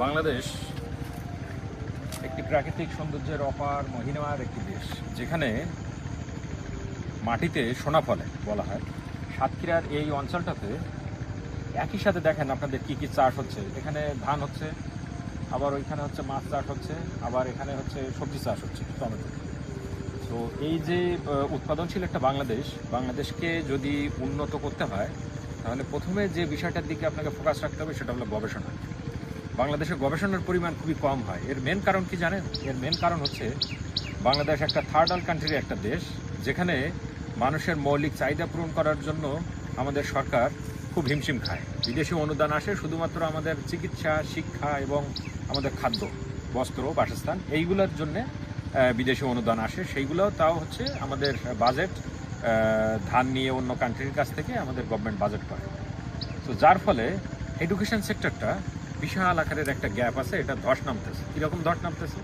বাংলাদেশ একটি প্রাকৃতিক সৌন্দর্যের অপার মহিমার একটি দেশ, যেখানে মাটিতে সোনা ফলে বলা হয়। সাতক্ষীরার এই অঞ্চলটাতে একই সাথে দেখেন আপনাদের কি কি চাষ হচ্ছে। এখানে ধান হচ্ছে, আবার ওইখানে হচ্ছে মাছ চাষ হচ্ছে, আবার এখানে হচ্ছে সবজি চাষ হচ্ছে, টমেটো। তো এই যে উৎপাদনশীল একটা বাংলাদেশকে যদি উন্নত করতে হয়, তাহলে প্রথমে যে বিষয়টার দিকে আপনাকে ফোকাস রাখতে হবে সেটা হলো গবেষণা। বাংলাদেশে গবেষণার পরিমাণ খুবই কম হয়। এর মেন কারণ কি জানেন? এর মেন কারণ হচ্ছে বাংলাদেশ একটা থার্ড ওয়ার্ল্ড কান্ট্রির একটা দেশ, যেখানে মানুষের মৌলিক চাহিদা পূরণ করার জন্য আমাদের সরকার খুব হিমশিম খায়। বিদেশি অনুদান আসে শুধুমাত্র আমাদের চিকিৎসা, শিক্ষা এবং আমাদের খাদ্য, বস্ত্র, বাসস্থান এইগুলোর জন্যে বিদেশি অনুদান আসে। সেইগুলোও তাও হচ্ছে আমাদের বাজেট ধান নিয়ে অন্য কান্ট্রির কাছ থেকে আমাদের গভর্নমেন্ট বাজেট করে। তো যার ফলে এডুকেশন সেক্টরটা বিশাল আকারের একটা গ্যাপ আছে, এটা ধস নামতেছে। কীরকম ধস নামতেছে?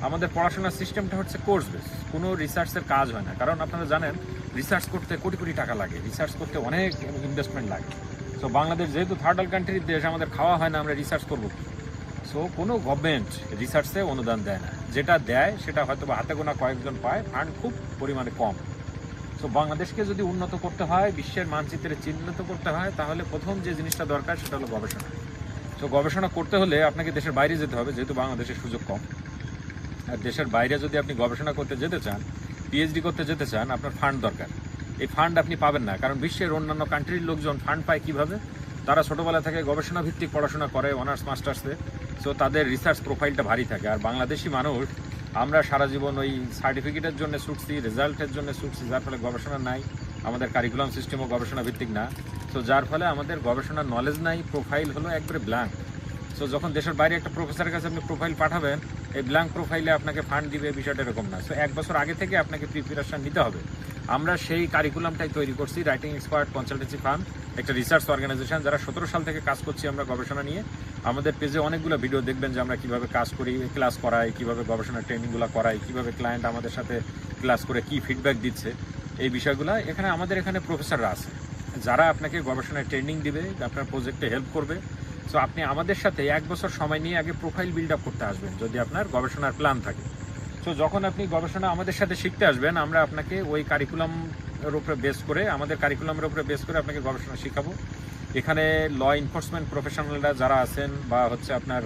আমাদের পড়াশোনার সিস্টেমটা হচ্ছে কোর্স বেস, কোনো রিসার্চের কাজ হয় না। কারণ আপনারা জানেন রিসার্চ করতে কোটি কোটি টাকা লাগে, রিসার্চ করতে অনেক ইনভেস্টমেন্ট লাগে। সো বাংলাদেশ যেহেতু থার্ড ওয়ার্ল্ড কান্ট্রির দেশ, আমাদের খাওয়া হয় না, আমরা রিসার্চ করবো। সো কোনো গভর্নমেন্ট রিসার্চে অনুদান দেয় না, যেটা দেয় সেটা হয়তো বা হাতে গোনা কয়েকজন পায়, ফান্ড খুব পরিমাণে কম। সো বাংলাদেশকে যদি উন্নত করতে হয়, বিশ্বের মানচিত্রে চিহ্নিত করতে হয়, তাহলে প্রথম যে জিনিসটা দরকার সেটা হলো গবেষণা। তো গবেষণা করতে হলে আপনাকে দেশের বাইরে যেতে হবে, যেহেতু বাংলাদেশের সুযোগ কম। আর দেশের বাইরে যদি আপনি গবেষণা করতে যেতে চান, পিএইচডি করতে যেতে চান, আপনার ফান্ড দরকার। এই ফান্ড আপনি পাবেন না, কারণ বিশ্বের অন্যান্য কান্ট্রির লোকজন ফান্ড পায় কীভাবে? তারা ছোটোবেলা থেকে গবেষণা ভিত্তিক পড়াশোনা করে, অনার্স মাস্টার্সে। সো তাদের রিসার্চ প্রোফাইলটা ভারী থাকে। আর বাংলাদেশি মানুষ আমরা সারা জীবন ওই সার্টিফিকেটের জন্য ছুটছি, রেজাল্টের জন্য ছুটছি, যার ফলে গবেষণা নাই। আমাদের কারিকুলাম সিস্টেমও গবেষণা ভিত্তিক না। সো যার ফলে আমাদের গবেষণার নলেজ নাই, প্রোফাইল হলো একবারে ব্ল্যাঙ্ক। সো যখন দেশের বাইরে একটা প্রফেসরের কাছে আপনি প্রোফাইল পাঠাবেন, এই ব্ল্যাঙ্ক প্রোফাইলে আপনাকে ফান্ড দিবে, বিষয়টা এরকম না। সো 1 বছর আগে থেকে আপনাকে প্রিপারেশন নিতে হবে। আমরা সেই কারিকুলামটাই তৈরি করছি। রাইটিং এক্সপার্ট কনসালটেন্সি ফার্ম, একটা রিসার্চ অর্গানাইজেশন, যারা 17 সাল থেকে কাজ করছি আমরা গবেষণা নিয়ে। আমাদের পেজে অনেকগুলো ভিডিও দেখবেন যে আমরা কীভাবে কাজ করি, ক্লাস করাই, কীভাবে গবেষণার ট্রেনিংগুলো করাই, কীভাবে ক্লায়েন্ট আমাদের সাথে ক্লাস করে কী ফিডব্যাক দিচ্ছে, এই বিষয়গুলো এখানে আমাদের এখানে প্রফেসররা আছে, যারা আপনাকে গবেষণায় ট্রেনিং দিবে, আপনার প্রজেক্টে হেল্প করবে। সো আপনি আমাদের সাথে 1 বছর সময় নিয়ে আগে প্রোফাইল বিল্ড আপ করতে আসবেন, যদি আপনার গবেষণার প্ল্যান থাকে। সো যখন আপনি গবেষণা আমাদের সাথে শিখতে আসবেন, আমরা আপনাকে ওই কারিকুলামের উপরে বেস করে, আমাদের কারিকুলামের উপরে বেস করে আপনাকে গবেষণা শেখাবো। এখানে ল এনফোর্সমেন্ট প্রফেশনালরা যারা আছেন, বা হচ্ছে আপনার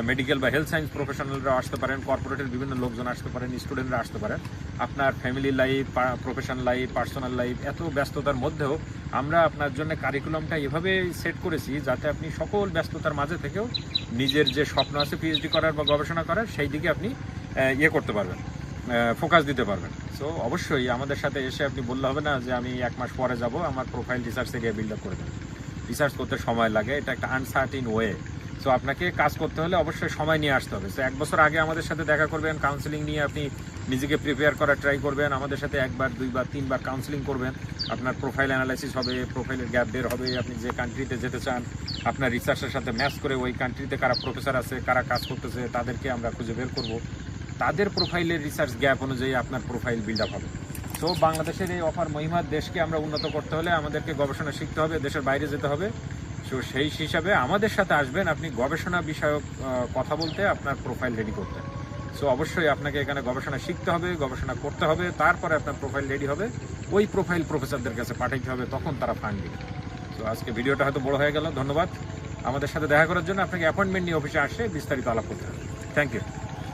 মেডিকেল বা হেলথ সায়েন্স প্রফেশনালরা আসতে পারেন, কর্পোরেটের বিভিন্ন লোকজন আসতে পারেন, স্টুডেন্টরা আসতে পারেন। আপনার family life, professional life, personal life, এত ব্যস্ততার মধ্যেও আমরা আপনার জন্য কারিকুলামটা এভাবে সেট করেছি যাতে আপনি সকল ব্যস্ততার মাঝে থেকেও নিজের যে স্বপ্ন আছে পিএইচডি করার বা গবেষণা করার, সেই দিকে আপনি করতে পারবেন, ফোকাস দিতে পারবেন। সো অবশ্যই আমাদের সাথে এসে আপনি বললে হবে না যে আমি 1 মাস পরে যাব, আমার profile research area build up করে দেবেন। রিসার্চ করতে সময় লাগে, এটা একটা আনসার্টিন ওয়ে। সো আপনাকে কাজ করতে হলে অবশ্যই সময় নিয়ে আসতে হবে। সো 1 বছর আগে আমাদের সাথে দেখা করবেন, কাউন্সিলিং নিয়ে আপনি নিজেকে প্রিপেয়ার করার ট্রাই করবেন। আমাদের সাথে 1 বার 2 বার 3 বার কাউন্সিলিং করবেন। আপনার প্রোফাইল অ্যানালাইসিস হবে, প্রোফাইলের গ্যাপ বের হবে। আপনি যে কান্ট্রিতে যেতে চান, আপনার রিসার্চের সাথে ম্যাচ করে ওই কান্ট্রিতে কারা প্রফেসর আছে, কারা কাজ করতেছে, তাদেরকে আমরা খুঁজে বের করব। তাদের প্রোফাইলের রিসার্চ গ্যাপ অনুযায়ী আপনার প্রোফাইল বিল্ড আপ হবে। তো বাংলাদেশের এই অপার মহিমার দেশকে আমরা উন্নত করতে হলে আমাদেরকে গবেষণা শিখতে হবে, দেশের বাইরে যেতে হবে। সো সেই হিসাবে আমাদের সাথে আসবেন আপনি গবেষণা বিষয়ক কথা বলতে, আপনার প্রোফাইল রেডি করতে। সো অবশ্যই আপনাকে এখানে গবেষণা শিখতে হবে, গবেষণা করতে হবে, তারপরে আপনার প্রোফাইল রেডি হবে। ওই প্রোফাইল প্রফেসরদের কাছে পাঠাইতে হবে, তখন তারা ফান্ড দিবে। তো আজকে ভিডিওটা হয়তো বড় হয়ে গেল। ধন্যবাদ আমাদের সাথে দেখা করার জন্য। আপনাকে অ্যাপয়েন্টমেন্ট নিয়ে অফিসে আসে বিস্তারিত আলাপ করতে হবে। Thank you.